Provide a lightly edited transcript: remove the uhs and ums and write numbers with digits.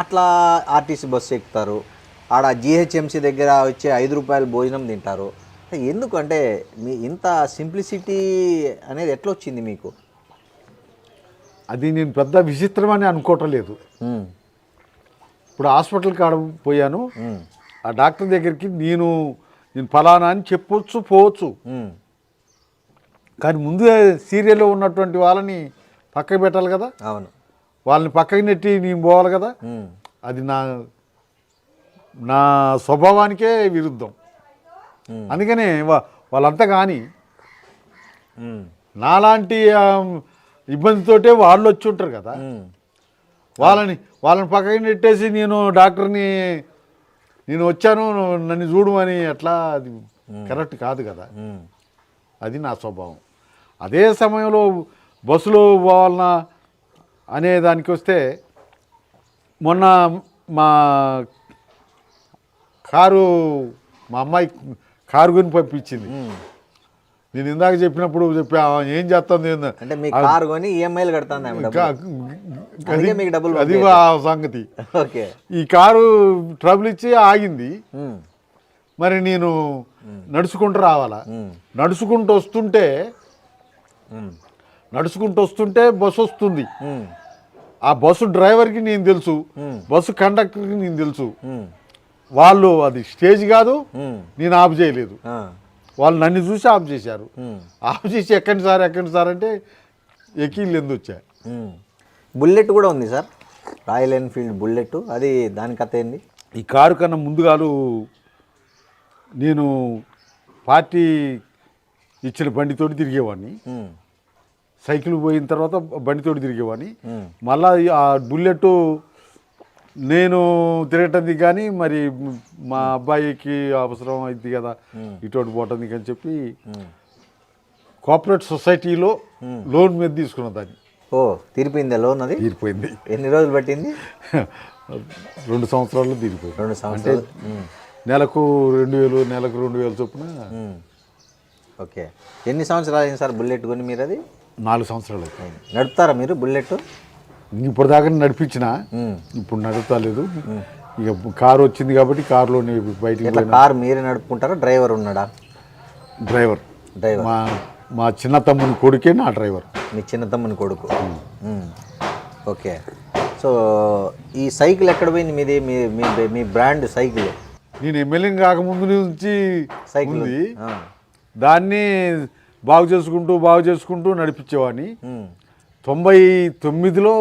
అట్లా RTC bus ఎక్కుతారు, ఆడ జిహెచ్ఎంసీ దగ్గర వచ్చే 5 రూపాయలు భోజనం తింటారు. ఎందుకు అంటే మీ ఇంత సింప్లిసిటీ అనేది ఎట్లా వచ్చింది మీకు? అది నేను పెద్ద విచిత్రమని అనుకోవటం లేదు. ఇప్పుడు హాస్పిటల్ కాడ పోయాను, ఆ డాక్టర్ దగ్గరికి నేను ఫలానా అని చెప్పొచ్చు పోవచ్చు, కానీ ముందు సీరియల్లో ఉన్నటువంటి వాళ్ళని పక్కకి పెట్టాలి కదా. అవును, వాళ్ళని పక్కకి నెట్టి నేను పోవాలి కదా. అది నా స్వభావానికే విరుద్ధం. అందుకనే వాళ్ళంతా కానీ నాలాంటి ఇబ్బందితోటే వాళ్ళు వచ్చి ఉంటారు కదా. వాళ్ళని పక్కకి నెట్టేసి నేను డాక్టర్ని నేను వచ్చాను నన్ను చూడమని అట్లా అది కరెక్ట్ కాదు కదా. అది నా స్వభావం. అదే సమయంలో బస్సులో పోవాలన్నా అనే దానికి వస్తే, మొన్న మా అమ్మాయి కారు కొని పంపించింది. నేను ఇందాక చెప్పినప్పుడు ఏం చేస్తుంది అంటే మీ కారు కొని ఈఎంఐలు కడతాను, అది ఆ సంగతి. ఈ కారు ట్రబుల్ ఇచ్చి ఆగింది. మరి నేను నడుచుకుంటూ రావాలా. నడుచుకుంటూ వస్తుంటే బస్సు వస్తుంది. ఆ బస్సు డ్రైవర్కి నేను తెలుసు, బస్సు కండక్టర్కి నేను తెలుసు. వాళ్ళు అది స్టేజ్ కాదు, నేను ఆఫ్ చేయలేదు. వాళ్ళు నన్ను చూసి ఆఫ్ చేశారు. ఆఫ్ చేసి ఎక్కండి సార్ అంటే ఎక్కిళ్ళు ఎందు వచ్చా. బుల్లెట్ కూడా ఉంది సార్, రాయల్ ఎన్ఫీల్డ్ బుల్లెట్. అది దాని కథ ఏంది? ఈ కారు కన్నా ముందుగాలు నేను పార్టీ ఇచ్చిన బండితోటి తిరిగేవాడిని. సైకిల్ పోయిన తర్వాత బండితోటి తిరిగేవాడిని. మళ్ళా ఆ బుల్లెట్ నేను తిరగటానికి కానీ మరి మా అబ్బాయికి అవసరం అయింది కదా ఇటువంటి పోవటానికి అని చెప్పి కోఆపరేటివ్ సొసైటీలో లోన్ మీద తీసుకున్న దాన్ని. తీరిపోయిందా లోన్? అది తీరిపోయింది. ఎన్ని రోజులు పట్టింది? 2 సంవత్సరాల్లో తీరిపోయింది. 2 సంవత్సరాలు. నెలకు 2000 నెలకు 2000 చొప్పున. ఓకే. ఎన్ని సంవత్సరాలు అయింది సార్ బుల్లెట్ కొని మీరు? అది 4 సంవత్సరాలు అయిపోయింది. నడుపుతారా మీరు బుల్లెట్? ఇప్పుడు దాకా నడిపించిన, ఇప్పుడు నడుపుతాలేదు. ఇక కారు వచ్చింది కాబట్టి కారులోనే బయటికి. కారు మీరే నడుపుకుంటారా, డ్రైవర్ ఉన్నాడా? డ్రైవర్ మా చిన్న తమ్ముని కొడుకే నా డ్రైవర్. మీ చిన్న తమ్ముని కొడుకు. ఓకే. సో ఈ సైకిల్ ఎక్కడ పోయింది మీది? మీ బ్రాండ్ సైకిల్? నేను ఎమ్మెల్యే కాకముందు నుంచి సైకిల్ ఉంది. దాన్ని బాగు చేసుకుంటూ నడిపించేవాడిని. 99లో